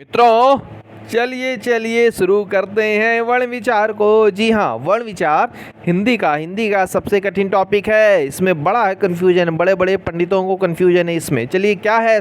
मित्रों चलिए चलिए शुरू करते हैं वर्ण विचार को। जी हाँ, वर्ण विचार हिंदी का सबसे कठिन टॉपिक है। इसमें बड़ा है कन्फ्यूजन, बड़े बड़े पंडितों को कन्फ्यूजन है इसमें। चलिए क्या है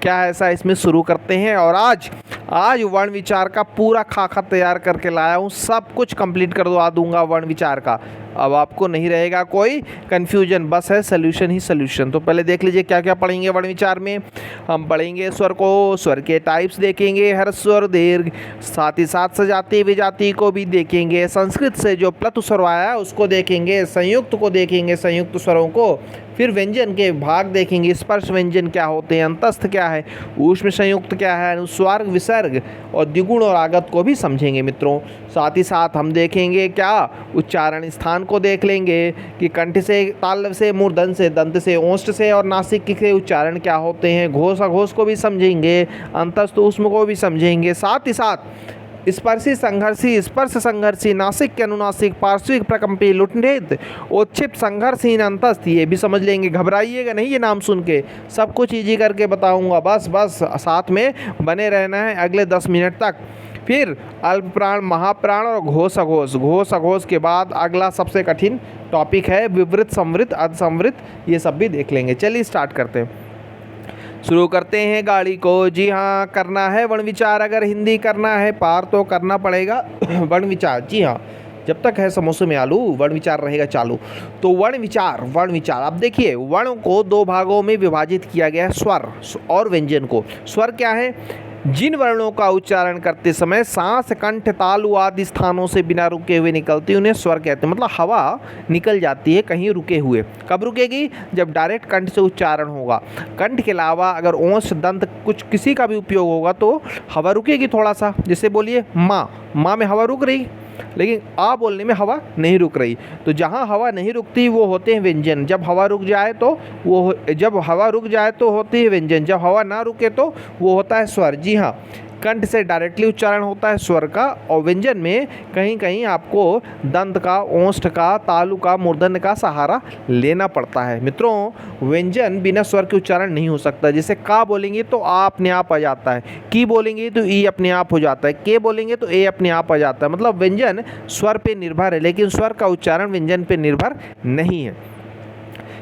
ऐसा इसमें शुरू करते हैं। और आज वर्ण विचार का पूरा खाका तैयार करके लाया हूँ, सब कुछ कंप्लीट करवा दूंगा वर्ण विचार का। अब आपको नहीं रहेगा कोई कन्फ्यूजन, बस है सोल्यूशन ही सोल्यूशन। तो पहले देख लीजिए क्या क्या पढ़ेंगे वर्ण विचार में। हम पढ़ेंगे स्वर को, स्वर के टाइप्स देखेंगे, ह्रस्व स्वर, दीर्घ, साथ ही साथ सजाती विजाति को भी देखेंगे। संस्कृत से जो प्लतु स्वर आया उसको देखेंगे, संयुक्त को देखेंगे, संयुक्त स्वरों को। फिर व्यंजन के भाग देखेंगे, स्पर्श व्यंजन क्या होते हैं, अंतस्थ क्या है, ऊष्म संयुक्त क्या है, अनुस्वार, विसर्ग और द्विगुण और आगत को भी समझेंगे मित्रों। साथ ही साथ हम देखेंगे क्या उच्चारण स्थान को देख लेंगे कि कंठ से, तालव्य से, मूर्धन से, दंत से, ओष्ठ से और नासिक के उच्चारण क्या होते हैं। घोष अघोष को भी समझेंगे, अंतस्थ ऊष्म को भी समझेंगे। साथ ही साथ स्पर्शी संघर्षी, स्पर्श संघर्षी, नासिक के अनुनासिक, पार्श्विक प्रकंपी, लुटनेत, ओच्छिप संघर्षहीन, अंतस्थ, ये भी समझ लेंगे। घबराइएगा नहीं ये नाम सुन के, सब कुछ ईजी करके बताऊंगा। बस साथ में बने रहना है अगले 10 मिनट तक। फिर अल्प प्राण, महाप्राण और घोष अघोष। घोष अघोष के बाद अगला सबसे कठिन टॉपिक है विवृत, संवृत, अधसंवृत, ये सब भी देख लेंगे। चलिए स्टार्ट करते हैं, शुरू करते हैं गाड़ी को। जी हाँ, करना है वर्ण विचार। अगर हिंदी करना है पार तो करना पड़ेगा वर्ण विचार। जी हाँ, जब तक है समोसे में आलू, वर्ण विचार रहेगा चालू। तो वर्ण विचार अब देखिए, वर्ण को 2 भागों में विभाजित किया गया है, स्वर और व्यंजन को। स्वर क्या है? जिन वर्णों का उच्चारण करते समय सांस, कंठ, तालु आदि स्थानों से बिना रुके हुए निकलती उन्हें स्वर कहते हैं। मतलब हवा निकल जाती है कहीं रुके हुए। कब रुकेगी? जब डायरेक्ट कंठ से उच्चारण होगा। कंठ के अलावा अगर ओंठ, दंत, कुछ किसी का भी उपयोग होगा तो हवा रुकेगी थोड़ा सा। जैसे बोलिए माँ में हवा रुक रही, लेकिन आ बोलने में हवा नहीं रुक रही। तो जहाँ हवा नहीं रुकती वो होते हैं व्यंजन। जब हवा रुक जाए तो होती है व्यंजन, जब हवा ना रुके तो वो होता है स्वर। जी हाँ, कंठ से डायरेक्टली उच्चारण होता है स्वर का, और व्यंजन में कहीं कहीं आपको दंत का, ओष्ठ का, तालु का, मूर्धन्य का सहारा लेना पड़ता है। मित्रों, व्यंजन बिना स्वर के उच्चारण नहीं हो सकता। जैसे का बोलेंगे तो आ अपने आप आ जाता है, की बोलेंगे तो ई अपने आप हो जाता है, के बोलेंगे तो ए अपने आप आ जाता है। मतलब व्यंजन स्वर पे निर्भर है, लेकिन स्वर का उच्चारण व्यंजन पे निर्भर नहीं है।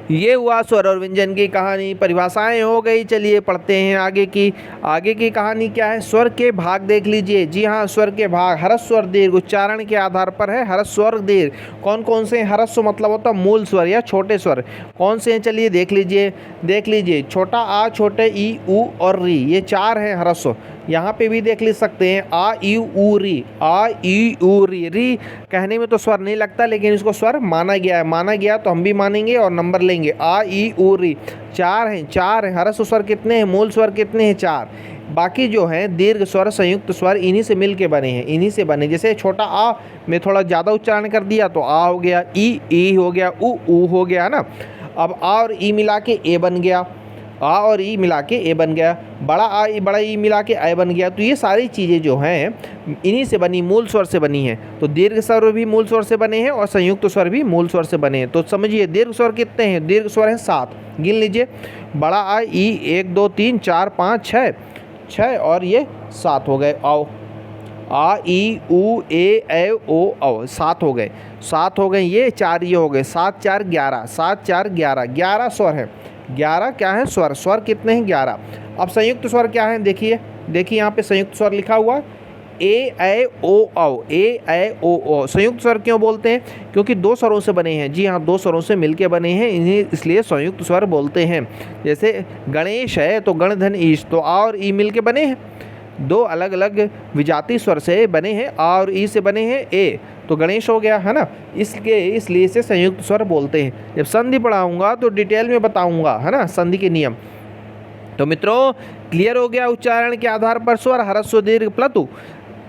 ये हुआ स्वर और व्यंजन की कहानी, परिभाषाएं हो गई। चलिए पढ़ते हैं आगे की कहानी क्या है। स्वर के भाग देख लीजिए। जी हाँ, स्वर के भाग, ह्रस्व स्वर, दीर्घ, उच्चारण के आधार पर है ह्रस्व स्वर, दीर्घ। कौन कौन से हैं? ह्रस्व मतलब होता है मूल स्वर या छोटे स्वर। कौन से हैं? चलिए देख लीजिए। छोटा आ, छोटे ई, ऊ और री, ये 4 हैं ह्रस्व। यहाँ पे भी देख सकते हैं आ, ई, ऊ, री, आ, ई, ऊ, री। री कहने में तो स्वर नहीं लगता, लेकिन इसको स्वर माना गया तो हम भी मानेंगे और नंबर लेंगे। आ, ई, ऊ, री 4 हैं। ह्रस्व स्वर कितने हैं? मूल स्वर कितने हैं? 4। बाकी जो हैं दीर्घ स्वर, संयुक्त स्वर, इन्हीं से मिल के बने। जैसे छोटा आ में थोड़ा ज़्यादा उच्चारण कर दिया तो आ हो गया, ई हो गया, ऊ हो गया ना। अब आ और ई मिला के ए बन गया, आ और ई मिला के ए बन गया, बड़ा ई मिला के ए बन गया। तो ये सारी चीज़ें जो हैं इन्हीं से बनी, मूल स्वर से बनी हैं। तो दीर्घ स्वर भी मूल स्वर से बने हैं और संयुक्त स्वर भी मूल स्वर से बने हैं। तो समझिए दीर्घ स्वर कितने हैं? दीर्घ स्वर हैं 7, गिन लीजिए। बड़ा आ, ई 1 2 3 4 5 6 और ये 7 हो गए। आओ, आ, ई, ऊ, ए, ओ, औ 7 हो गए। ये 4 ये हो गए, 7 4 11, 7 4 11 स्वर हैं। 11 क्या है? स्वर कितने हैं? 11। अब संयुक्त स्वर क्या है? देखिए यहाँ पे संयुक्त स्वर लिखा हुआ ए, ओ, औ। संयुक्त स्वर क्यों बोलते हैं? क्योंकि 2 स्वरों से बने हैं। जी हाँ, 2 स्वरों से मिलके बने हैं, इन्हें इसलिए संयुक्त स्वर बोलते हैं। जैसे गणेश है तो गण धन ईश, तो आ और ई मिल के बने हैं। 2 अलग अलग विजाति स्वर से बने हैं, आ और ई से बने हैं ए, तो गणेश हो गया है ना। इसलिए इसे संयुक्त स्वर बोलते हैं। जब संधि पढ़ाऊंगा तो डिटेल में बताऊंगा, है ना, संधि के नियम। तो मित्रों क्लियर हो गया उच्चारण के आधार पर स्वर, ह्रस्व, दीर्घ, प्लतु।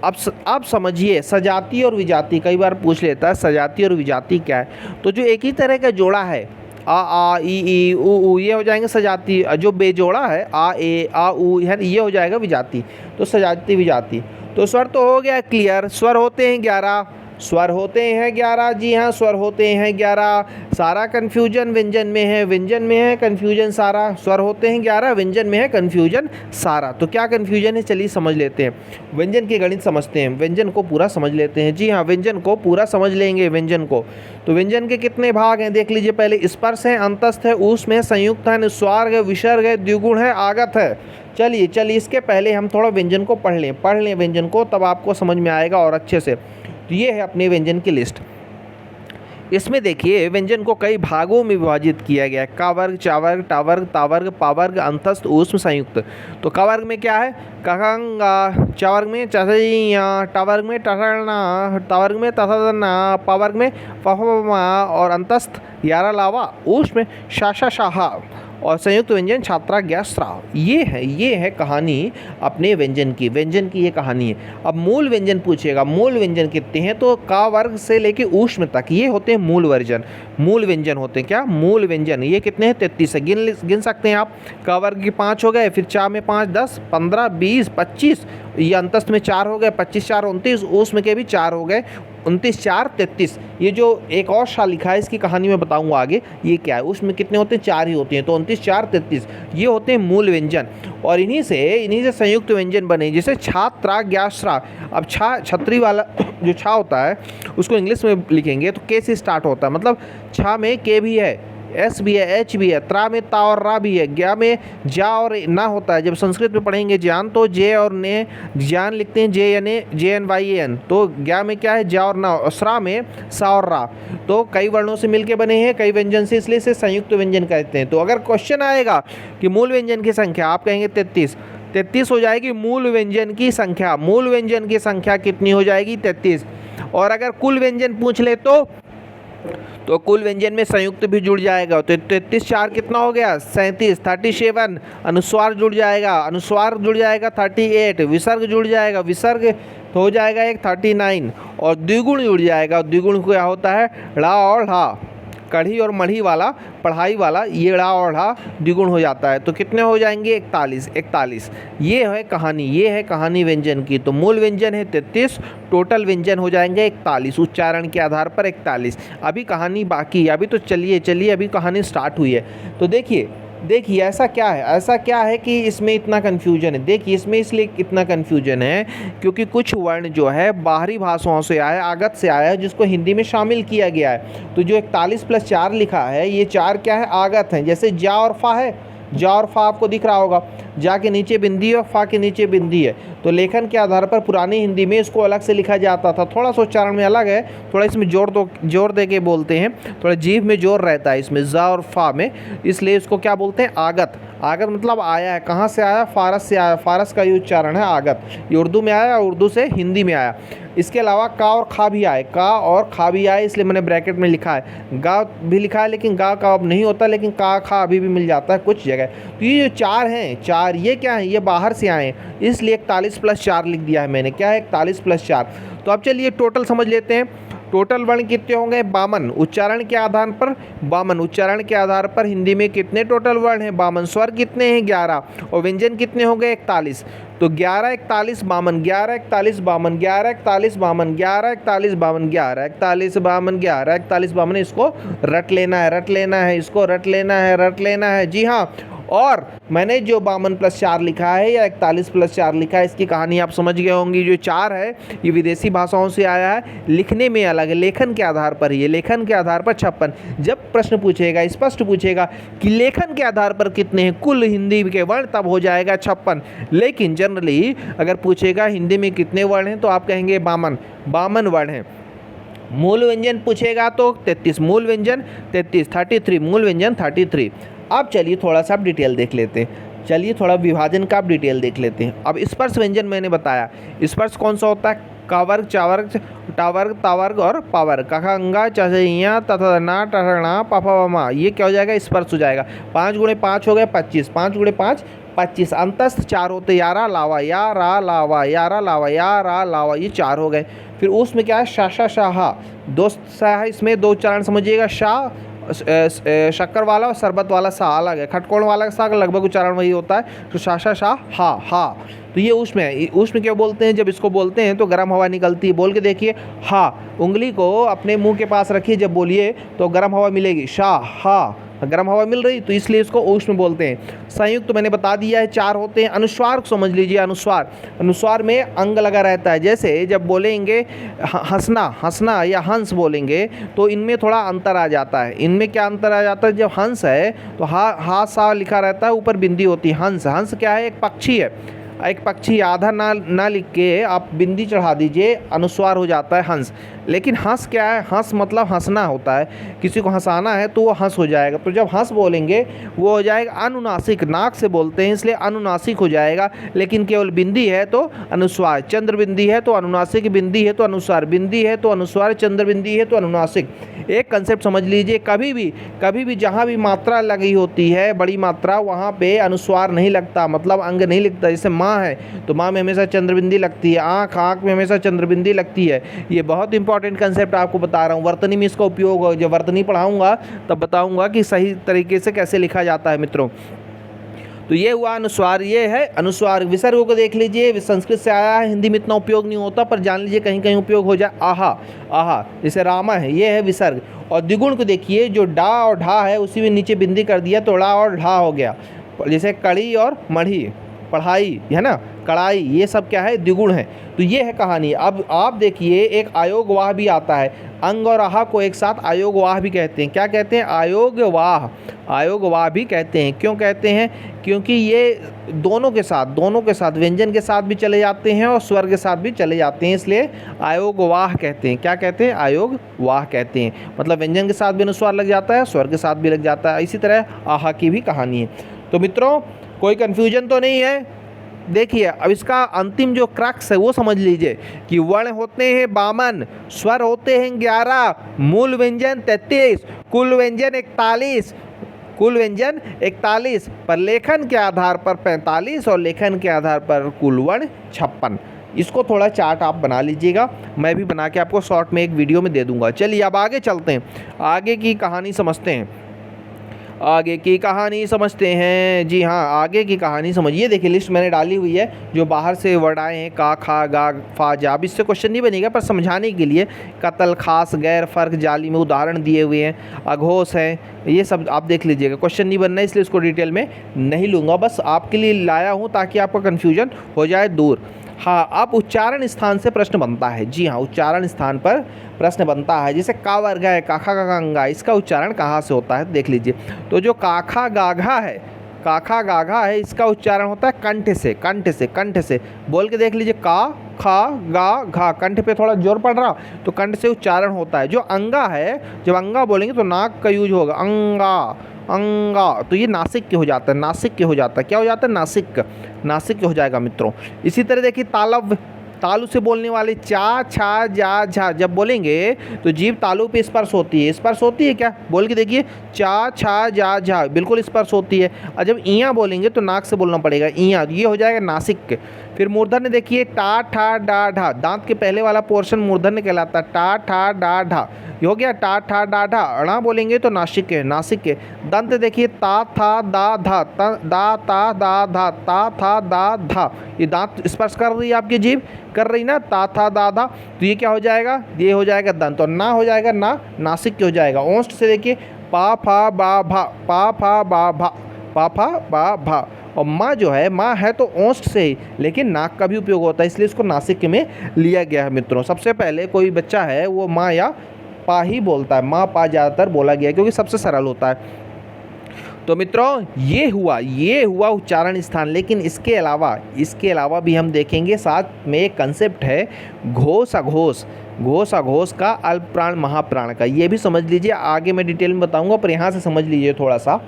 अब समझिए सजाती और विजाति। कई बार पूछ लेता है सजाती और विजाति क्या है। तो जो एक ही तरह का जोड़ा है, आ, ई, ऊ, ये हो जाएंगे सजाती। जो बेजोड़ा है आ, ए, आ, ऊ, ये हो जाएगा विजाति। तो सजाती विजाति। तो स्वर तो हो गया क्लियर। स्वर होते हैं 11, स्वर होते हैं 11। जी हाँ, स्वर होते हैं 11। सारा कन्फ्यूजन व्यंजन में है, व्यंजन में है कन्फ्यूजन सारा। स्वर होते हैं 11, व्यंजन में है कन्फ्यूजन सारा। तो क्या कन्फ्यूजन है, चलिए समझ लेते हैं। व्यंजन के गणित समझते हैं, व्यंजन को पूरा समझ लेते हैं। जी हाँ, व्यंजन को पूरा समझ लेंगे व्यंजन को। तो व्यंजन के कितने भाग हैं देख लीजिए। पहले स्पर्श है, अंतस्थ है, ऊष्म है, संयुक्त है, अनुस्वार है, विसर्ग है, द्विगुण है, आगत है। चलिए इसके पहले हम थोड़ा व्यंजन को पढ़ लें व्यंजन को, तब आपको समझ में आएगा और अच्छे से। तो ये है अपने व्यंजन की लिस्ट। इसमें देखिए व्यंजन को कई भागों में विभाजित किया गया है। का वर्ग, चा वर्ग, टा वर्ग, ता वर्ग, पा वर्ग, अंतस्थ, ऊष्म, संयुक्त। तो का वर्ग में क्या है, कखंगा, चा वर्ग में चया, टा वर्ग में टना, ता वर्ग में तथना, पा वर्ग में पफमा, और अंतस्थ यारा लावा, ऊष्म में शाशा शाहा, और संयुक्त व्यंजन छात्रा गैस स्राव। ये है कहानी अपने व्यंजन की ये कहानी है। अब मूल व्यंजन पूछेगा, मूल व्यंजन कितने हैं, तो का वर्ग से लेके ऊष्म तक ये होते हैं मूल व्यंजन होते हैं। क्या मूल व्यंजन, ये कितने हैं, 33 है। गिन सकते हैं आप। का वर्ग की 5 हो गए, फिर चा में 5, 10, 15, 20, 25, ये अंतस्थ में 4 हो गए, 25 4 29, ऊष्म के भी 4 हो गए, 29 4 33। ये जो एक और शा लिखा है इसकी कहानी मैं बताऊंगा आगे, ये क्या है। उसमें कितने होते हैं, 4 ही होते हैं। तो 29 4 33 ये होते हैं मूल व्यंजन। और इन्हीं से संयुक्त व्यंजन बने, जैसे छात्रा ज्ञाश्रा। अब छतरी वाला जो छा होता है उसको इंग्लिश में लिखेंगे तो के से स्टार्ट होता है, मतलब छा में के भी है, एस भी है, एच भी है, त्रा में ता और रा भी है, ज्ञा में जा और ना होता है। जब संस्कृत में पढ़ेंगे ज्ञान तो जे और ने ज्ञान लिखते हैं, JNYAN। तो ज्ञा में क्या है, जा और ना, और स्रा में सा और रा। तो कई वर्णों से मिलके बने हैं, कई व्यंजन से, इसलिए इसे संयुक्त व्यंजन कहते हैं। तो अगर क्वेश्चन आएगा कि मूल व्यंजन की संख्या, आप कहेंगे 33 हो जाएगी मूल व्यंजन की संख्या। मूल व्यंजन की संख्या कितनी हो जाएगी, 33। और अगर कुल व्यंजन पूछ ले तो कुल व्यंजन में संयुक्त भी जुड़ जाएगा। तो 33 4 कितना हो गया, 37, 37। अनुस्वार जुड़ जाएगा 38, विसर्ग जुड़ जाएगा, विसर्ग तो हो जाएगा एक 39, और द्विगुण जुड़ जाएगा। द्विगुण क्या होता है, ड़ा और ढा, कढ़ी और मढ़ी वाला, पढ़ाई वाला, ये ड़ा और ढा द्विगुण हो जाता है। तो कितने हो जाएंगे, 41। ये है कहानी व्यंजन की। तो मूल व्यंजन है 33, टोटल व्यंजन हो जाएंगे 41, उच्चारण के आधार पर 41। अभी कहानी बाकी है, अभी तो चलिए अभी कहानी स्टार्ट हुई है। तो देखिए ऐसा क्या है कि इसमें इतना कन्फ्यूजन है। देखिए इसमें इसलिए इतना कन्फ्यूजन है क्योंकि कुछ वर्ण जो है बाहरी भाषाओं से आया, आगत से आया है, जिसको हिंदी में शामिल किया गया है। तो जो 41 + 4 लिखा है, ये 4 क्या है, आगत हैं। जैसे जा और फा है, जा और फा आपको दिख रहा होगा, जा के नीचे बिंदी और फा के नीचे बिंदी है। तो लेखन के आधार पर पुरानी हिंदी में इसको अलग से लिखा जाता था, थोड़ा सा उच्चारण में अलग है, थोड़ा इसमें जोर दे के बोलते हैं, थोड़ा जीभ में जोर रहता है इसमें, जा और फा में, इसलिए इसको क्या बोलते हैं, आगत। आगत मतलब आया है, कहाँ से आया, फारस से आया, फारस का ये उच्चारण है आगत। ये उर्दू में आया, उर्दू से हिंदी में आया। इसके अलावा का और खा भी आए, का और खा भी आए, इसलिए मैंने ब्रैकेट में लिखा है। गा भी लिखा है लेकिन गा का अब नहीं होता, लेकिन का खा अभी भी मिल जाता है कुछ जगह। तो ये जो 4 हैं, 4 ये क्या है, ये बाहर से आए, इसलिए 41 + 4 लिख दिया है मैंने। क्या है, 41 + 4। तो अब चलिए टोटल समझ लेते हैं। टोटल वर्ण कितने होंगे, 52। उच्चारण के आधार पर 52, उच्चारण के आधार पर हिंदी में कितने टोटल वर्ण हैं, 52। स्वर कितने हैं, 11, और व्यंजन कितने हो गए, 41। तो 11 41 52, 11 41 52, 11 41 52, 11 41 52, 11 41 52, 11 41 52। इसको रट लेना है, इसको रट लेना है। जी हाँ, और मैंने जो 52 + 4 लिखा है या 41 + 4 लिखा है, इसकी कहानी आप समझ गए होंगी। जो 4 है ये विदेशी भाषाओं से आया है, लिखने में अलग है, लेखन के आधार पर ही है, लेखन के आधार पर 56। जब प्रश्न पूछेगा, स्पष्ट पूछेगा कि लेखन के आधार पर कितने हैं कुल हिंदी के वर्ण, तब हो जाएगा 56। लेकिन जनरली अगर पूछेगा हिंदी में कितने वर्ण हैं, तो आप कहेंगे 52 वर्ण हैं। मूल व्यंजन पूछेगा तो 33, मूल व्यंजन 33, 33 मूल व्यंजन 33। अब चलिए थोड़ा सा आप डिटेल देख लेते हैं। चलिए थोड़ा विभाजन का आप डिटेल देख लेते हैं। अब स्पर्श व्यंजन मैंने बताया, स्पर्श कौन सा होता है, का वर्ग, चा वर्ग, टा वर्ग, ता वर्ग और पा वर्ग। कखंगा, चया, तथना, टणा, पफमा, ये क्या हो जाएगा, स्पर्श हो जाएगा। 5 × 5 हो गए 25, 5 × 5 25। अंतस्थ 4 होते, यारा लावा, या रा लावा, यारा लावा, या रा लावा, ये 4 हो गए। फिर उसमें क्या है, शाशा शाहा, दो सा है, इसमें 2 उच्चारण समझिएगा। शाह शक्कर वाला और शरबत वाला सा अलग है, खटकोण वाला सा लगभग उच्चारण वही होता है। तो शाशा शाह हा। तो ये उष्म है। उष्म क्यों बोलते हैं? जब इसको बोलते हैं तो गर्म हवा निकलती है। बोल के देखिए, हा, उंगली को अपने मुंह के पास रखिए, जब बोलिए तो गर्म हवा मिलेगी, शाह, हा, गर्म हवा मिल रही, तो इसलिए इसको उष्म बोलते हैं। संयुक्त तो मैंने बता दिया है 4 होते हैं। अनुस्वार को समझ लीजिए, अनुस्वार, अनुस्वार में अंग लगा रहता है। जैसे जब बोलेंगे हंसना, हंसना या हंस बोलेंगे तो इनमें थोड़ा अंतर आ जाता है। इनमें क्या अंतर आ जाता है? जब हंस है तो हा सा लिखा रहता है, ऊपर बिंदी होती है। हंस, हंस क्या है? एक पक्षी है। एक पक्षी आधा ना लिख के आप बिंदी चढ़ा दीजिए, अनुस्वार हो जाता है हंस। लेकिन हंस क्या है? हंस मतलब हंसना होता है, किसी को हंसाना है तो वो हंस हो जाएगा। तो जब हंस बोलेंगे वो हो जाएगा अनुनासिक, नाक से बोलते हैं इसलिए अनुनासिक हो जाएगा। लेकिन केवल बिंदी है तो अनुस्वार, चंद्र बिंदी है तो अनुनासिक, बिंदी है तो अनुस्वार, बिंदी है तो अनुस्वार, चंद्र बिंदी है तो अनुनासिक। एक कंसेप्ट समझ लीजिए, कभी भी जहाँ भी मात्रा लगी होती है, बड़ी मात्रा, वहाँ पे अनुस्वार नहीं लगता, मतलब अंग नहीं लिखता। जैसे माँ है तो माँ में हमेशा चंद्रबिंदी लगती है, आँख, आँख में हमेशा चंद्रबिंदी लगती है। ये बहुत इंपॉर्टेंट कंसेप्ट आपको बता रहा हूँ। वर्तनी में इसका उपयोग, जब वर्तनी पढ़ाऊँगा तब बताऊँगा कि सही तरीके से कैसे लिखा जाता है मित्रों। तो ये हुआ अनुस्वार, ये है अनुस्वार। विसर्ग को देख लीजिए, संस्कृत से आया है, हिंदी में इतना उपयोग नहीं होता, पर जान लीजिए कहीं कहीं उपयोग हो जाए। आहा, आहा, जैसे रामा है, ये है विसर्ग। और द्विगुण को देखिए, जो डा और ढा है उसी में नीचे बिंदी कर दिया तो डा और ढा हो गया। जैसे कड़ी और मढ़ी, पढ़ाई है ना, कड़ाई, ये सब क्या है? द्विगुण है। तो ये है कहानी। अब आप देखिए, एक आयोगवाह भी आता है। अंग और आहा को एक साथ आयोगवाह भी कहते हैं। क्या कहते हैं? आयोगवाह, आयोगवाह भी कहते हैं। क्यों कहते हैं? क्योंकि ये दोनों के साथ व्यंजन के साथ भी चले जाते हैं और स्वर के साथ भी चले जाते हैं, इसलिए आयोगवाह कहते हैं। क्या कहते हैं? आयोगवाह कहते हैं। मतलब व्यंजन के साथ भी अनुस्वार लग जाता है, स्वर के साथ भी लग जाता है। इसी तरह आहा की भी कहानी है। तो मित्रों, कोई कन्फ्यूजन तो नहीं है? देखिए, अब इसका अंतिम जो क्रक्स है वो समझ लीजिए कि वर्ण होते हैं 52, स्वर होते हैं 11, मूल व्यंजन 33, कुल व्यंजन 41, कुल व्यंजन 41, पर लेखन के आधार पर 45 और लेखन के आधार पर कुल वर्ण 56। इसको थोड़ा चार्ट आप बना लीजिएगा, मैं भी बना के आपको शॉर्ट में एक वीडियो में दे दूंगा। चलिए अब आगे चलते हैं, आगे की कहानी समझते हैं। आगे की कहानी समझते हैं। जी हाँ, आगे की कहानी समझिए। देखिए, लिस्ट मैंने डाली हुई है जो बाहर से वर्ड आए हैं, का, खा, गा, फा, जा। अब इससे क्वेश्चन नहीं बनेगा, पर समझाने के लिए कतल, खास, गैर, फर्क, जाली में उदाहरण दिए हुए हैं। अघोष है, ये सब आप देख लीजिएगा। क्वेश्चन नहीं बनना है इसलिए इसको डिटेल में नहीं लूँगा, बस आपके लिए लाया हूँ ताकि आपका कन्फ्यूजन हो जाए दूर। हाँ, अब उच्चारण स्थान से प्रश्न बनता है। जी हाँ, उच्चारण स्थान पर प्रश्न बनता है। जैसे का वर्ग है, काखा गंगा, इसका उच्चारण कहाँ से होता है देख लीजिए। तो जो काखा गाघा है, काखा गाघा है, इसका उच्चारण होता है कंठ से, कंठ से, कंठ से। बोल के देख लीजिए, का, खा, गा, घा, कंठ पे थोड़ा जोर पड़ रहा तो कंठ से उच्चारण होता है। जो अंगा है, जब अंगा बोलेंगे तो नाक का यूज होगा, अंगा, अंगा, तो ये नासिक के हो जाता है, नासिक के हो जाता है। क्या हो जाता है? नासिक, नासिक के हो जाएगा मित्रों। इसी तरह देखिए, तालव, तालु से बोलने वाले चा, छा, जा, झा, जब बोलेंगे तो जीभ तालु पे स्पर्श होती है। स्पर्श होती है क्या? बोल के देखिए, चा, छा, जा, झा, बिल्कुल स्पर्श होती है। और जब इयाँ बोलेंगे तो नाक से बोलना पड़ेगा, इयाँ, ये हो जाएगा नासिक। फिर मूर्धन्य देखिए, टा, ठा, डा, ढा, दांत के पहले वाला पोर्शन मूर्धन्य कहलाता है। टा, ठा, डा, ढा, ये हो गया टा, ठा, डा, ढा। अणा बोलेंगे तो नासिक है, नासिक के। दंत देखिए, ता, था, दा, धा, दा, ता, दा, धा, ता, था, दा, धा, ये दांत स्पर्श कर रही है, आपकी जीभ कर रही ना, ता, था, दा, धा, तो ये क्या हो जाएगा? ये हो जाएगा दंत। और ना हो जाएगा ना, नासिक के हो जाएगा। ओष्ठ से देखिए, पा, फा, बा, भा, पा, फा, बा, भा, पा, फा, बा, भा। और माँ जो है, माँ है तो ओष्ठ से ही, लेकिन नाक का भी उपयोग होता है, इसलिए इसको नासिक में लिया गया है मित्रों। सबसे पहले कोई बच्चा है वो माँ या पा ही बोलता है, माँ पा ज़्यादातर बोला गया है क्योंकि सबसे सरल होता है। तो मित्रों, ये हुआ उच्चारण स्थान। लेकिन इसके अलावा भी हम देखेंगे, साथ में एक कंसेप्ट है घोष अघोष, घोष अघोष का, अल्प प्राण महाप्राण का। ये भी समझ लीजिए, आगे मैं डिटेल में बताऊंगा, पर यहाँ से समझ लीजिए थोड़ा सा।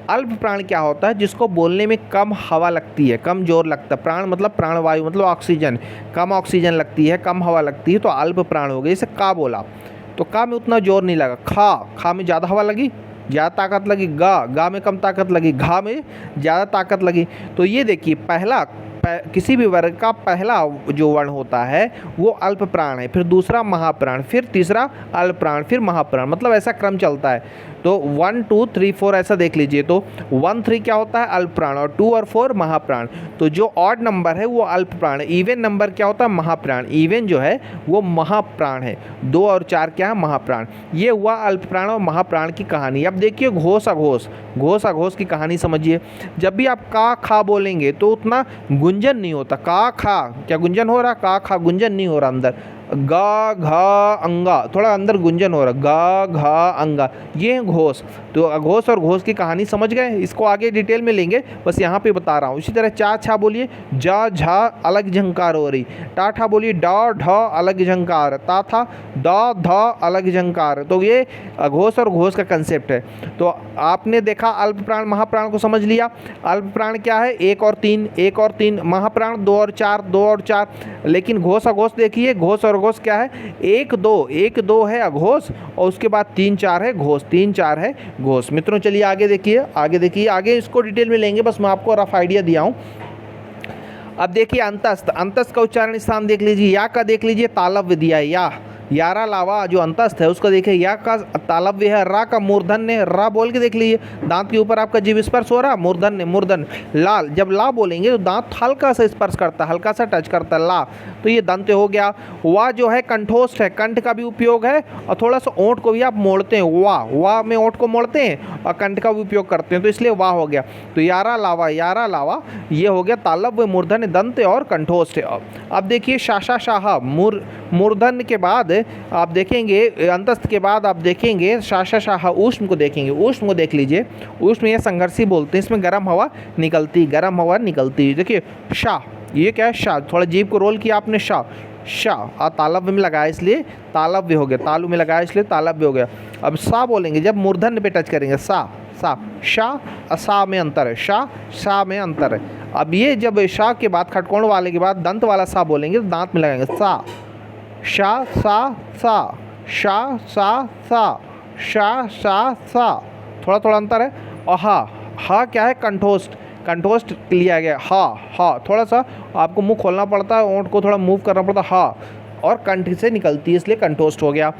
अल्प प्राण क्या होता है? जिसको बोलने में कम हवा लगती है, कम जोर लगता है। प्राण मतलब प्राणवायु, मतलब ऑक्सीजन, कम ऑक्सीजन लगती है, कम हवा लगती है, तो अल्प प्राण हो गया। जैसे का बोला तो का में उतना जोर नहीं लगा, खा में ज़्यादा हवा लगी, ज़्यादा ताकत लगी, गा में कम ताकत लगी, घा में ज़्यादा ताकत लगी। तो ये देखिए, किसी भी वर्ग का पहला जो वर्ण होता है वो अल्प प्राण है, फिर दूसरा महाप्राण, फिर तीसरा अल्प प्राण, फिर महाप्राण, मतलब ऐसा क्रम चलता है। तो 1 2 3 4 ऐसा देख लीजिए। तो 1 3 क्या होता है, अल्प प्राण, और 2 और 4 महाप्राण। तो जो ऑड नंबर है वो अल्प प्राण, इवन नंबर क्या होता है, महाप्राण। इवन जो है वो महाप्राण है, 2 और 4 क्या है, महाप्राण। ये हुआ अल्प प्राण और महाप्राण की कहानी। अब देखिए घोष अघोष, घोष अघोष की कहानी समझिए। जब भी आप का खा बोलेंगे तो उतना गुंजन नहीं होता। का खा क्या गुंजन हो रहा, का खा गुंजन नहीं हो रहा अंदर। गा घा अंगा थोड़ा अंदर गुंजन हो रहा, गा घा अंगा, ये है घोष। तो अघोष और घोष की कहानी समझ गए, इसको आगे डिटेल में लेंगे, बस यहाँ पे बता रहा हूँ। इसी तरह चा छा बोलिए, जा झा अलग झंकार हो रही, टा ठा बोलिए, डा ढा अलग झंकार, ता था दा धा अलग झंकार। तो ये अघोष और घोष का कंसेप्ट है। तो आपने देखा अल्प प्राण महाप्राण को समझ लिया। अल्प प्राण क्या है, 1 और 3, 1 और 3, महाप्राण 2 और 4, 2 और 4। लेकिन घोष अघोष देखिए, घोष और घोष क्या है, 1 2 है अघोष, और उसके बाद 3 4 है घोष, 3 4 है घोष। मित्रों चलिए आगे देखिए, आगे देखिए, आगे इसको डिटेल में लेंगे, बस मैं आपको रफ आइडिया दिया हूँ। अब देखिए अंतस्थ, अंतस्थ का उच्चारण स्थान देख लीजिए, या का देख लीजिए तालव्य दिया है, या यारा लावा जो अंतस्थ है उसको देखिए, या का तालव्य है, रा का मूर्धन्य, रा बोल के देख लीजिए, दांत के ऊपर आपका जीभ स्पर्श हो रहा, मूर्धन्य मूर्धन। लाल, जब ला बोलेंगे तो दांत हल्का सा स्पर्श करता है, हल्का सा टच करता है, ला, तो ये दंत हो गया। वा जो है कंठोष्ठ है, कंठ का भी उपयोग है, और थोड़ा सा ओंठ को भी आप मोड़ते हैं, वा में ओंठ को मोड़ते हैं और कंठ का भी उपयोग करते हैं, तो इसलिए वाह हो गया। तो यारा लावा ये हो गया तालव्य, मूर्धन्य, दंत और कंठोष्ठ। अब देखिए शाशा शाह, मूर्धन्य के बाद आप देखेंगे, अंतस्थ के बाद आप देखेंगे शाशा शाह, ऊष्म को देखेंगे, ऊष्म को देख लीजिए, ऊष्म ये संघर्षी बोलते हैं, इसमें गर्म हवा निकलती। देखिए शाह, ये क्या है, शाह, थोड़ा जीभ को रोल किया आपने, शाह और तालव्य में लगाया इसलिए तालव्य हो गया, तालु में लगाया इसलिए तालव्य हो गया। अब सा बोलेंगे जब मूर्धन्य पे टच करेंगे, सा शाह, सा में अंतर है, शाह में अंतर है। अब ये जब शाह के बाद खटकोण वाले के बाद दंत वाला सा बोलेंगे तो दांत में लगाएंगे, सा शा सा सा, थोड़ा अंतर है। और हा क्या है, कंठोष्ठ लिया गया, हा थोड़ा सा आपको मुंह खोलना पड़ता है, ओंठ को थोड़ा मूव करना पड़ता है, हा, और कंठ से निकलती है इसलिए कंठोष्ठ हो गया।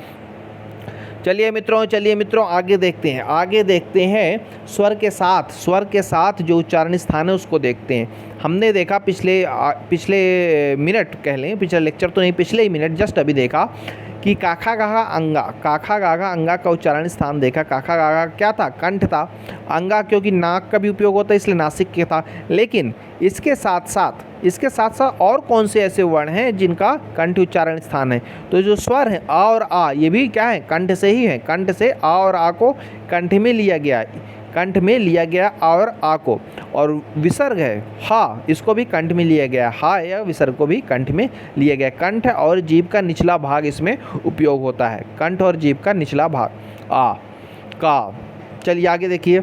चलिए मित्रों आगे देखते हैं स्वर के साथ जो उच्चारण स्थान है उसको देखते हैं। हमने देखा पिछले मिनट कह लें, पिछले लेक्चर तो नहीं, पिछले ही मिनट जस्ट अभी देखा कि काखा गाघा अंगा का उच्चारण स्थान देखा। काखा गाघा क्या था, कंठ था। अंगा क्योंकि नाक का भी उपयोग होता है इसलिए नासिक के था। लेकिन इसके साथ साथ और कौन से ऐसे वर्ण हैं जिनका कंठ उच्चारण स्थान है, तो जो स्वर है आ और आ, ये भी क्या है, कंठ से ही है। कंठ से आ और आ को कंठ में लिया गया आ और आ को। और विसर्ग है हा, इसको भी कंठ में लिया गया, हा या विसर्ग को भी कंठ में लिया गया। कंठ और जीभ का निचला भाग इसमें उपयोग होता है, कंठ और जीभ का निचला भाग, आ का। चलिए आगे देखिए,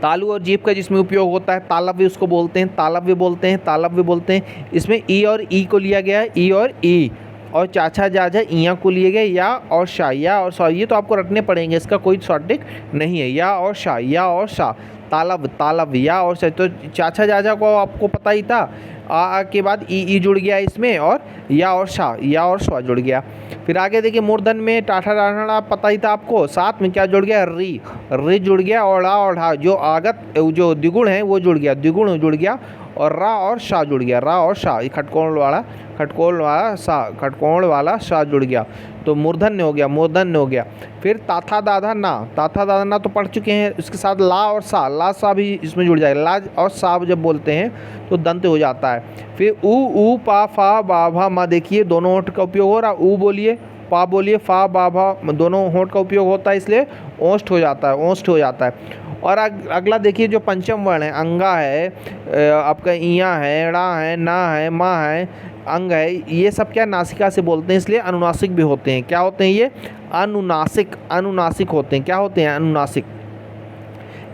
तालु और जीभ का जिसमें उपयोग होता है तालव्य उसको बोलते हैं, तालव्य बोलते हैं। इसमें ई और ई को लिया गया है, ई और ई, और चाचा जाजा इया को लिए गए, या और शाह, ये तो आपको रटने पड़ेंगे, इसका कोई शॉर्टिक नहीं है। या और शाह, तालव्य या और शाह। तो चाचा जाजा को आपको पता ही था, आ के बाद ई जुड़ गया इसमें, और या और शाह जुड़ गया। फिर आगे देखिए मूर्धन में टाठा डाठा पता ही था आपको, साथ में क्या जुड़ गया, री जुड़ गया, और ड़ा और ढा जो आगत जो द्विगुण है वो जुड़ गया, और रा और शाह जुड़ गया, रा और शाह, खटकोण वाला शाह जुड़ गया, तो मूर्धन्य हो गया। फिर ताथा दाधा ना तो पढ़ चुके हैं, उसके साथ ला और सा भी इसमें जुड़ जाएगा। ला और सा जब बोलते हैं तो दंत हो जाता है। फिर ऊ पा फा बा भा मा, देखिए दोनों होंठ का उपयोग हो रहा, ऊ बोलिए, पा बोलिए, फा बा भा दोनों होंठ का उपयोग होता है, इसलिए ओष्ठ हो जाता है। और अगला देखिए जो पंचम वर्ण है, अंगा है, आपका इया है, ड़ा है, ना है, मा है, अंग है, ये सब क्या नासिका से बोलते हैं, इसलिए अनुनासिक भी होते हैं। क्या होते हैं ये, अनुनासिक होते हैं। क्या होते हैं, अनुनासिक।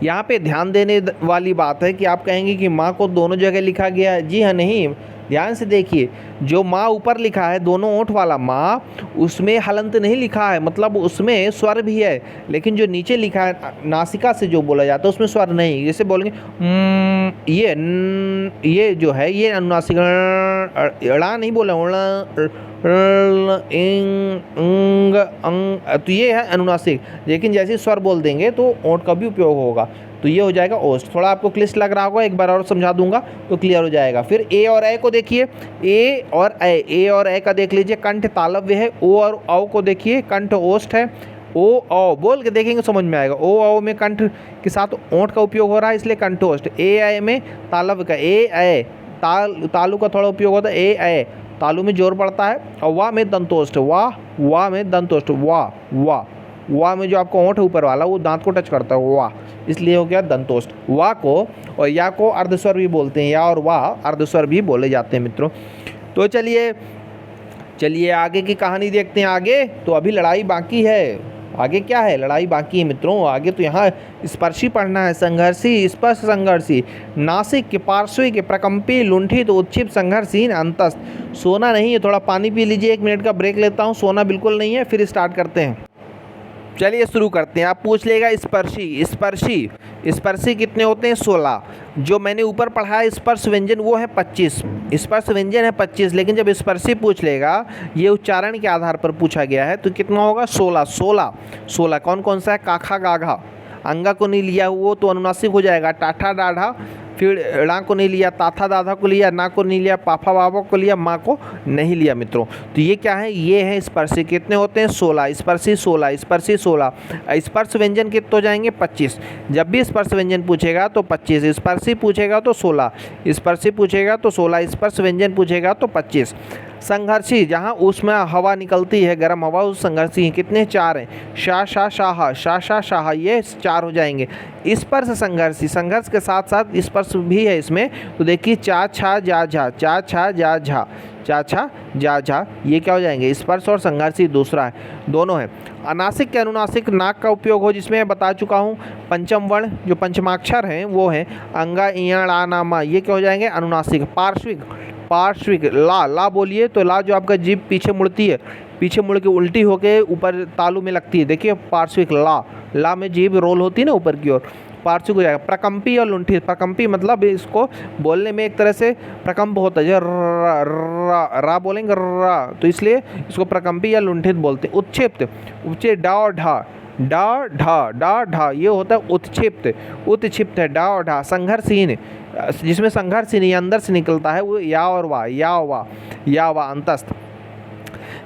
यहाँ पे ध्यान देने वाली बात है कि आप कहेंगे कि माँ को दोनों जगह लिखा गया है, जी हाँ, नहीं, ध्यान से देखिए, जो माँ ऊपर लिखा है दोनों ओंठ वाला माँ, उसमें हलंत नहीं लिखा है, मतलब उसमें स्वर भी है, लेकिन जो नीचे लिखा है नासिका से जो बोला जाता है उसमें स्वर नहीं। जैसे बोलेंगे ये जो है ये अनुनासिक अड़ा नहीं बोला, तो ये है अनुनासिक, लेकिन जैसे स्वर बोल देंगे तो ओंठ का भी उपयोग होगा। तो ये हो जाएगा ओस्ट। थोड़ा आपको क्लिष्ट लग रहा होगा, एक बार और समझा दूंगा तो क्लियर हो जाएगा। फिर ए और ए को देखिए, ए और ए का देख लीजिए, कंठ तालव्य है। ओ और औ को देखिए, कंठ ओष्ठ है। ओ औ बोल के देखेंगे समझ में आएगा। ओ औ में कंठ के साथ ओंठ का उपयोग हो रहा है, इसलिए कंठोष्ठ। ए ऐ में तालव्य का, ए ऐ तालु का थोड़ा उपयोग होता है, ए ऐ तालु में जोर पड़ता है। और वा में दंतोष्ठ, वा में दंतोष्ठ, वा में जो आपका ओंठ है ऊपर वाला वो दांत को टच करता है, वा, इसलिए हो गया दंतोष्ठ। वा को और या को अर्धस्वर भी बोलते हैं, या और वा अर्धस्वर भी बोले जाते हैं मित्रों। तो चलिए आगे की कहानी देखते हैं। आगे तो अभी लड़ाई बाकी है, आगे क्या है, लड़ाई बाकी है मित्रों। आगे तो यहाँ स्पर्शी पढ़ना है, संघर्षी, स्पर्श संघर्षी, नासिक के, पार्श्विक के, प्रकंपी, लुंठित, उत्क्षिप्त, संघर्षहीन, अंतस्थ। सोना नहीं है, थोड़ा पानी पी लीजिए, 1 मिनट का ब्रेक लेता हूँ, सोना बिल्कुल नहीं है, फिर स्टार्ट करते हैं। चलिए शुरू करते हैं। आप पूछ लेगा स्पर्शी कितने होते हैं, 16। जो मैंने ऊपर पढ़ा है स्पर्श व्यंजन वो है 25, स्पर्श व्यंजन है 25, लेकिन जब स्पर्शी पूछ लेगा, ये उच्चारण के आधार पर पूछा गया है, तो कितना होगा, 16। कौन कौन सा है, काखा गाघा, अंगा को नहीं लिया वो तो अनुनासिक हो जाएगा, टाठा डाढ़ा, फिर ड़ा को नहीं लिया, ताथा दाधा को लिया, ना को नहीं लिया, पाफा बाबा को लिया, माँ को नहीं लिया मित्रों। तो ये क्या है, ये है स्पर्शी। कितने होते हैं, 16, स्पर्शी 16, स्पर्शी 16। स्पर्श व्यंजन कितने हो जाएंगे, 25। जब भी स्पर्श व्यंजन पूछेगा तो 25, स्पर्शी पूछेगा तो 16, स्पर्शी पूछेगा तो 16, स्पर्श व्यंजन पूछेगा तो 25। संघर्षी, जहाँ उसमें हवा निकलती है, गर्म हवा, उस संघर्षी हैं, कितने, 4 हैं। शाह, ये 4 हो जाएंगे। स्पर्श संघर्षी, संघर्ष के साथ साथ स्पर्श भी है इसमें, तो देखिए चा छा जा झा, चा छा जा झा, चा छा जा झा, ये क्या हो जाएंगे, स्पर्श और संघर्षी दूसरा है, दोनों है। अनासिक के अनुनासिक, नाक का उपयोग हो, जिसमें बता चुका हूँ। पंचम वर्ण जो पंचमाक्षर हैं वो हैं अंगा, इया, ड़ा, ना, मा, ये क्या हो जाएंगे, अनुनासिक। पार्श्विक, ला बोलिए तो ला जो आपका जीभ पीछे मुड़ती है, पीछे मुड़ के उल्टी होके ऊपर तालु में लगती है, देखिए पार्श्विक, ला में जीभ रोल होती है ना ऊपर की ओर, पार्श्विक हो जाएगा। प्रकंपी और लुंठित, प्रकंपी मतलब इसको बोलने में एक तरह से प्रकंप होता है, जो रा बोलेंगे रा, तो इसलिए इसको प्रकंपी या लुंठित बोलते हैं। उत्क्षिप्त, डा और ढा, ये होता है उत्क्षिप्त है, डा और ढा। संघर्षहीन, जिसमें संघर्षहीन अंदर से निकलता है, वो या और वा, अंतस्थ।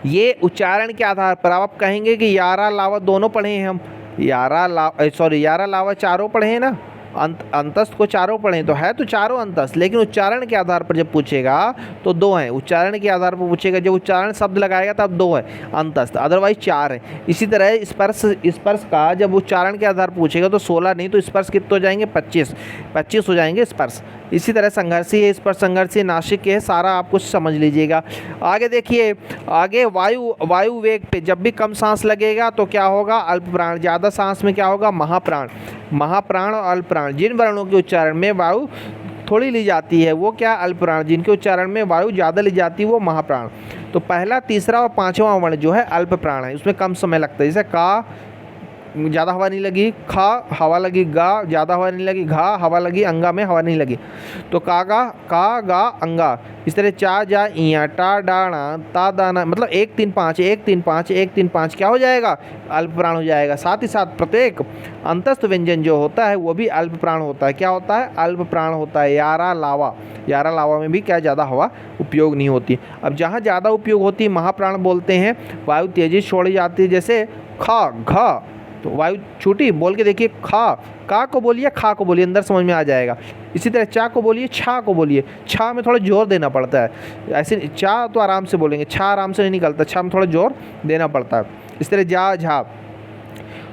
ये उच्चारण के आधार पर आप कहेंगे कि यारा लावा दोनों पढ़े हैं हम, यारा लावा चारों पढ़े हैं ना, अंतस्थ को चारों पढ़े, तो है तो चारों अंतस्थ, लेकिन उच्चारण के आधार पर जब पूछेगा तो 2 हैं। उच्चारण के आधार पर पूछेगा, जब उच्चारण शब्द लगाएगा तब 2 है अंतस्थ, अदरवाइज 4 है। इसी तरह स्पर्श का जब उच्चारण के आधार पर पूछेगा तो 16 नहीं, तो स्पर्श कितने हो जाएंगे, 25 हो जाएंगे स्पर्श। इसी तरह संघर्षी है, स्पर्श संघर्षी, नासिक के है, सारा आप कुछ समझ लीजिएगा। आगे देखिए, आगे वायु वेग पे जब भी कम सांस लगेगा तो क्या होगा, अल्प प्राण, ज़्यादा सांस में क्या होगा, महाप्राण और अल्प प्राण। जिन वर्णों के उच्चारण में वायु थोड़ी ली जाती है वो क्या, अल्प प्राण, जिनके उच्चारण में वायु ज़्यादा ली जाती है वो महाप्राण। तो पहला, तीसरा और 5वां वर्ण जो है अल्प प्राण है, उसमें कम समय लगता है। जैसे का, ज़्यादा हवा नहीं लगी, खा हवा लगी, गा ज़्यादा हवा नहीं लगी, घा हवा लगी, अंगा में हवा नहीं लगी, तो का गा अंगा। इस तरह चा जा इया, टा डाना, ता दाना, मतलब 1 3 5 क्या हो जाएगा, अल्प प्राण हो जाएगा। साथ ही साथ प्रत्येक अंतस्थ व्यंजन जो होता है वो भी अल्प प्राण होता है। क्या होता है, अल्प प्राण होता है। यारा लावा में भी क्या, ज़्यादा हवा उपयोग नहीं होती। अब जहाँ ज़्यादा उपयोग होती है महाप्राण बोलते हैं, वायु तेजी छोड़ी जाती है। जैसे खा घा, तो वायु छूटी, बोल के देखिए, का को बोलिए, खा को बोलिए, अंदर समझ में आ जाएगा। इसी तरह चा को बोलिए, छा को बोलिए, छा में थोड़ा जोर देना पड़ता है, ऐसे चा तो आराम से बोलेंगे, छा आराम से नहीं निकलता, छा में थोड़ा जोर देना पड़ता है। इस तरह जा झा,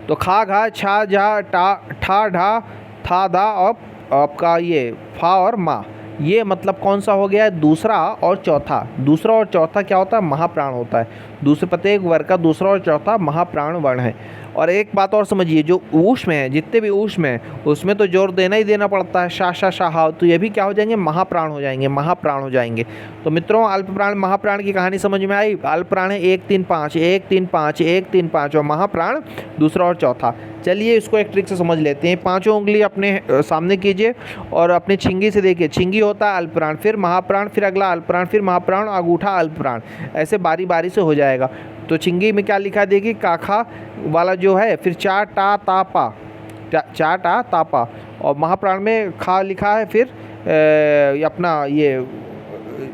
तो खा घा, छा झा, ठा ढा, था दा, और आपका ये फा और मा, ये मतलब कौन सा हो गया है, दूसरा और चौथा क्या होता है, महाप्राण होता है। दूसरे प्रत्येक वर्ग का दूसरा और चौथा महाप्राण वर्ण है। और एक बात और समझिए, जो ऊष्म है, जितने भी ऊष्म है उसमें तो जोर देना ही देना पड़ता है, शा शा शा हा, तो ये भी क्या हो जाएंगे, महाप्राण हो जाएंगे, महाप्राण हो जाएंगे। तो मित्रों अल्प प्राण महाप्राण की कहानी समझ में आई। अल्प प्राण है 1 3 5 1 3 5 1 3 5 और महाप्राण दूसरा और चौथा। चलिए इसको एक ट्रिक से समझ लेते हैं। पांचों उंगली अपने सामने कीजिए और अपने छिंगी से देखिए, छिंगी होता है अल्प प्राण, फिर महाप्राण, फिर अगला अल्प प्राण, फिर महाप्राण, अंगूठा अल्प प्राण, ऐसे बारी बारी से हो जाएगा। तो छिंगी में क्या लिखा देखिए, काखा वाला जो है, फिर चा टा ता पा, चा टा ता पा, और महाप्राण में खा लिखा है, फिर अपना ये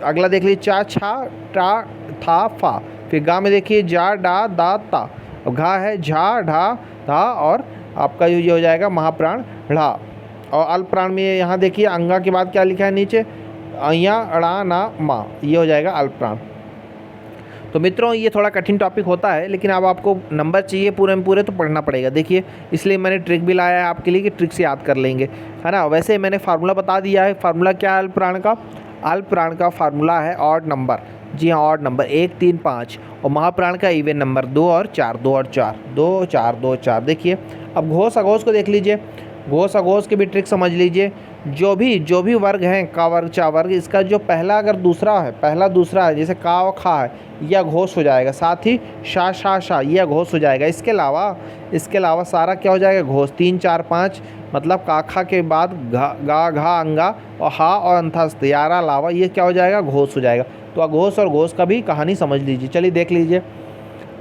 अगला देख लीजिए, चा छा टा था फा, फिर गा में देखिए जा डा दा ता, घा है झा ढा धा, और आपका ये हो जाएगा महाप्राण ढ़ा। और अल्प प्राण में यहाँ देखिए अंगा के बाद क्या लिखा है नीचे, अया अड़ा ना मा, ये हो जाएगा अल्प प्राण। तो मित्रों ये थोड़ा कठिन टॉपिक होता है, लेकिन अब आपको नंबर चाहिए पूरे में पूरे तो पढ़ना पड़ेगा। देखिए इसलिए मैंने ट्रिक भी लाया है आपके लिए कि ट्रिक से याद कर लेंगे, है ना। वैसे मैंने फार्मूला बता दिया है। फार्मूला क्या है अल्प प्राण का? अल्प प्राण का फार्मूला है ऑड नंबर, जी हाँ ऑड नंबर 1 3 5, और महाप्राण का इवन नंबर 2 और 4, 2 और 4, 2 4 2 4। देखिए अब घोष अघोष को देख लीजिए, घोष अघोष की भी ट्रिक समझ लीजिए। जो भी वर्ग हैं, का वर्ग चा वर्ग, इसका जो पहला अगर दूसरा है, पहला दूसरा है, जैसे का और खा है, यह घोष हो जाएगा। साथ ही शा शा शा, यह घोष हो जाएगा। इसके अलावा सारा क्या हो जाएगा, घोष। 3 4 5 मतलब काखा के बाद गा घा अंगा और हा और अंथस्थ यारा अलावा ये क्या हो जाएगा, घोष हो जाएगा। तो अघोष और घोष का भी कहानी समझ लीजिए। चलिए देख लीजिए,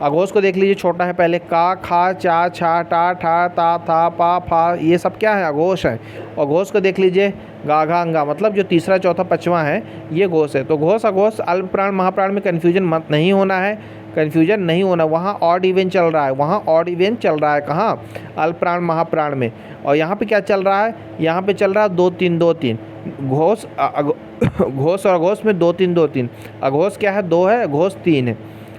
अघोष को देख लीजिए। छोटा है पहले, का खा चा छा टा ठा ता था पा फा, ये सब क्या है, अघोष है। और घोष को देख लीजिए, गा घा अंगा, मतलब जो तीसरा चौथा पांचवा है ये घोष है। तो घोष अघोष अल्प प्राण महाप्राण में कन्फ्यूजन मत नहीं होना है, कन्फ्यूजन नहीं होना। वहाँ ऑड इवेंट चल रहा है, वहाँ ऑड इवेंट चल रहा है, कहाँ, अल्प प्राण महाप्राण में। और यहाँ पे क्या चल रहा है, यहाँ पे चल रहा है 2 3 2 3। घोष घोष और अघोष में 2 3 2 3। अघोष क्या है, 2 है, घोष 3 है,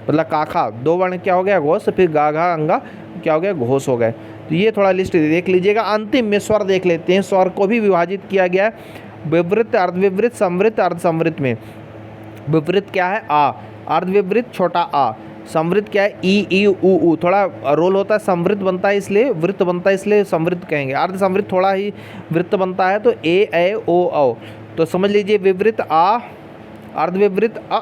मतलब काखा 2 वर्ण क्या हो गया, घोष, फिर गा घा अंगा क्या हो गया, घोष हो गए। तो ये थोड़ा लिस्ट देख लीजिएगा। अंतिम में स्वर देख लेते हैं। स्वर को भी विभाजित किया गया है विवृत, अर्धविवृत, संवृत, अर्धसंवृत में। विवृत क्या है, आ, अर्धविवृत छोटा आ, संवृत क्या है, ई ऊ, थोड़ा रोल होता है, संवृत बनता है इसलिए वृत्त बनता है, इसलिए संवृत कहेंगे। अर्धसंवृत थोड़ा ही वृत्त बनता है, तो ए ओ औ। तो समझ लीजिए, विवृत आ, अर्धविवृत अ,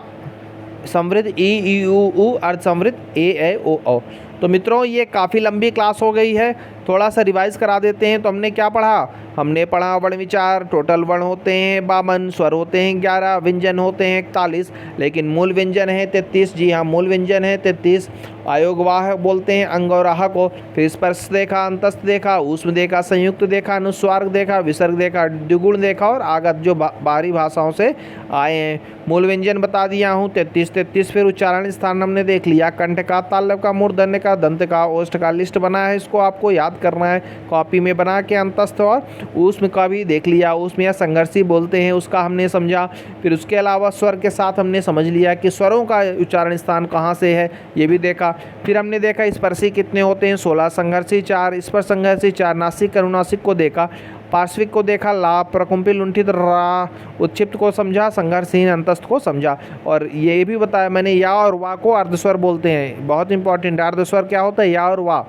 संवृत ई ऊ, अर्धसंवृत ए ओ औ। तो मित्रों ये काफ़ी लंबी क्लास हो गई है, थोड़ा सा रिवाइज करा देते हैं। तो हमने क्या पढ़ा, हमने पढ़ा वर्ण विचार। टोटल वर्ण होते हैं 52, स्वर होते हैं 11, व्यंजन होते हैं 41, लेकिन मूल व्यंजन है 33। जी हाँ, मूल व्यंजन है 33। अयोगवाह बोलते हैं अंग और आह को। फिर स्पर्श देखा, अंतस्थ देखा, ऊष्म देखा, संयुक्त देखा, अनुस्वार्ग देखा, विसर्ग देखा, द्विगुण देखा, और आगत जो बाहरी भाषाओं से आए हैं। मूल व्यंजन बता दिया हूँ 33। फिर उच्चारण स्थान हमने देख लिया, कंठ का, तालव्य का, मूर्धन्य का, दंत का, ओष्ठ का लिस्ट बना है, इसको आपको याद करना है कॉपी में बना के। अंतस्थ और ऊष्म का भी देख लिया, ऊष्म या संघर्षी बोलते हैं, उसका हमने समझा। फिर उसके अलावा स्वर के साथ हमने समझ लिया कि स्वरों का उच्चारण स्थान कहाँ से है, ये भी देखा। फिर हमने देखा स्पर्शी कितने होते हैं, 16, संघर्षी 4, स्पर्श संघर्षी 4, नासिक अनुनासिक को देखा, पार्श्विक को देखा, लाभ, प्रकुंपी, लुंठित, रा, उत्क्षिप्त को समझा, संघर्षहीन, अंतस्थ को समझा। और ये भी बताया मैंने, या और वा को अर्धस्वर बोलते हैं, बहुत इंपॉर्टेंट। अर्धस्वर क्या होता है, या और वा।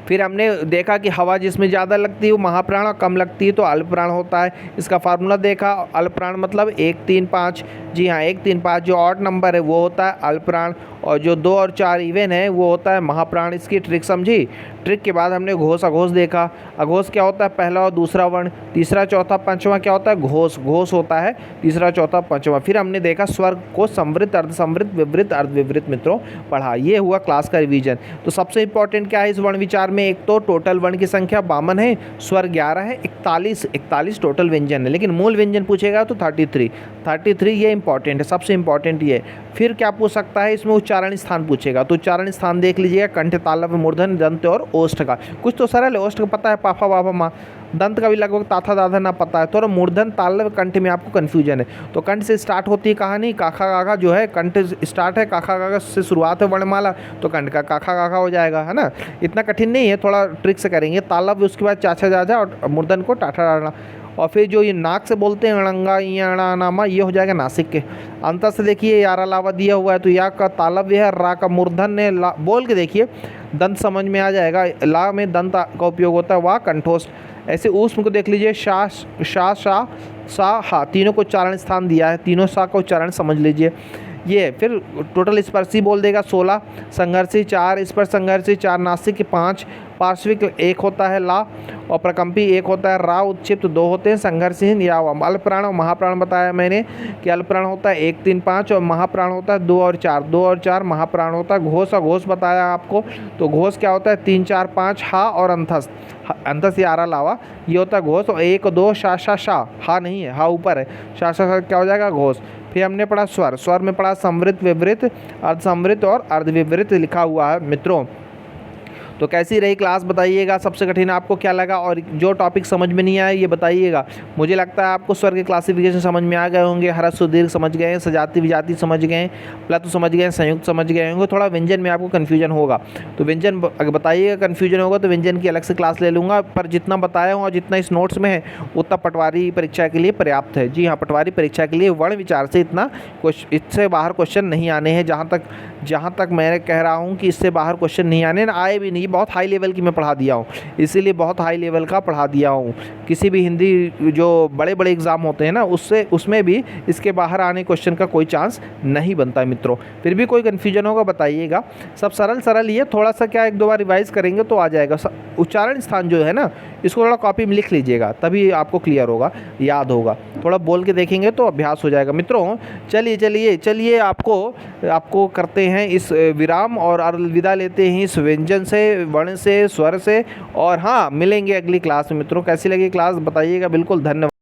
फिर हमने देखा कि हवा जिसमें ज़्यादा लगती है वो महाप्राण, और कम लगती है तो अल्प प्राण होता है। इसका फार्मूला देखा, अल्प प्राण मतलब 1 3 5। जी हाँ, 1 3 5 जो ऑड नंबर है वो होता है अल्प प्राण, और जो 2 और 4 इवन है वो होता है महाप्राण। इसकी ट्रिक समझी। ट्रिक के बाद हमने घोष अघोष देखा। अघोष क्या होता है, पहला और दूसरा वर्ण, तीसरा चौथा पांचवा क्या होता है, घोष। घोष होता है तीसरा चौथा पांचवा। फिर हमने देखा स्वर को संवृत, अर्धसंवृत, विवृत, अर्धविवृत मित्रों पढ़ा। ये हुआ क्लास का रिवीजन। तो सबसे इंपॉर्टेंट क्या है इस वर्ण विचार में, एक तो टोटल वर्ण की संख्या 52 है, स्वर 11 है, 41 टोटल व्यंजन है, लेकिन मूल व्यंजन पूछेगा तो 33 ये इंपॉर्टेंट है, सबसे इंपॉर्टेंट ये। फिर क्या पूछ सकता है इसमें, उच्चारण स्थान पूछेगा। तो उच्चारण स्थान देख लीजिएगा, कंठ, तालव्य, मूर्धन्य, दंत और ओष्ठ का। कुछ तो सरल है, ओष्ठ का पता है, पाफा वाफा माँ। दंत का भी लगभग ताथा दाधा ना पता है, तो मूर्धन, तालव्य, कंठ में आपको कन्फ्यूजन है। तो कंठ से स्टार्ट होती है कहानी, काखा काखा जो है कंठ स्टार्ट है, काखा काखा से शुरुआत है वर्णमाला, तो कंठ का काखा काखा हो जाएगा, है ना। इतना कठिन नहीं है, थोड़ा ट्रिक से करेंगे। तालव्य उसके बाद चाचा जाजा और मूर्धन को टाठा डालना, और फिर जो ये नाक से बोलते हैं अड़ंगा या नामा, ये हो जाएगा नासिक के। अंतर से देखिए यारा लावा दिया हुआ है तो या का तालव्य है, रा का मूर्धन्य, ला बोल के देखिए दंत समझ में आ जाएगा। ला में दंत का उपयोग होता है, वाह कंठोष्ठ। ऐसे ऊष्म को देख लीजिए, शा शा शा सा हा, तीनों को उच्चारण स्थान दिया है, तीनों सा का उच्चारण समझ लीजिए। ये फिर टोटल स्पर्शी बोल देगा 16, संघर्षी 4, स्पर्श संघर्षी 4, नासिक 5, पार्श्विक 1 होता है ला, और प्रकंपी 1 होता है रा, उत्क्षिप्त 2 होते हैं, संघर्षहीन या अल्पप्राण और महाप्राण बताया मैंने कि अल्पप्राण होता है 1, 3, 5 और महाप्राण होता है 2 और 4, 2 और 4 महाप्राण होता है। घोष और घोष बताया आपको, तो घोष क्या होता है 3, 4, 5 हा और अंतस्थ, अंतस्थ या आरा लावा ये होता है घोष। और 1, 2 शा शा शा, हा नहीं है, हा ऊपर है, शा शा शा क्या हो जाएगा घोष। फिर हमने पढ़ा स्वर, स्वर में पढ़ा समृत, विवृत, अर्धसमृत और अर्धविवृत लिखा हुआ है मित्रों। तो कैसी रही क्लास बताइएगा, सबसे कठिन आपको क्या लगा, और जो टॉपिक समझ में नहीं आया ये बताइएगा। मुझे लगता है आपको स्वर के क्लासिफिकेशन समझ में आ गए होंगे, ह्रस्व सुदीर्घ समझ गए हैं, सजाति विजाति समझ गए हैं, प्लत समझ गए हैं, संयुक्त समझ गए होंगे। थोड़ा व्यंजन में आपको कन्फ्यूजन होगा तो व्यंजन अगर बताइएगा, कन्फ्यूजन होगा तो व्यंजन की अलग से क्लास ले लूँगा। पर जितना बताया हूँ और जितना इस नोट्स में है उतना पटवारी परीक्षा के लिए पर्याप्त है। जी हाँ, पटवारी परीक्षा के लिए वर्ण विचार से इतना इससे बाहर क्वेश्चन नहीं आने हैं। जहाँ तक मैं कह रहा हूँ कि इससे बाहर क्वेश्चन नहीं आने, आए भी नहीं। बहुत हाई लेवल की मैं पढ़ा दिया हूँ, इसीलिए बहुत हाई लेवल का पढ़ा दिया हूँ। किसी भी हिंदी जो बड़े बड़े एग्ज़ाम होते हैं ना उसमें भी इसके बाहर आने क्वेश्चन का कोई चांस नहीं बनता है मित्रों। फिर भी कोई कन्फ्यूजन होगा बताइएगा। सब सरल ही है, थोड़ा सा क्या 1-2 बार रिवाइज करेंगे तो आ जाएगा। उच्चारण स्थान जो है ना इसको थोड़ा कॉपी में लिख लीजिएगा, तभी आपको क्लियर होगा, याद होगा। थोड़ा बोल के देखेंगे तो अभ्यास हो जाएगा मित्रों। चलिए आपको करते हैं इस विराम और अलविदा लेते हैं इस व्यंजन से, वर्ण से, स्वर से। और हाँ, मिलेंगे अगली क्लास में मित्रों। कैसी लगी क्लास बताइएगा। बिल्कुल, धन्यवाद।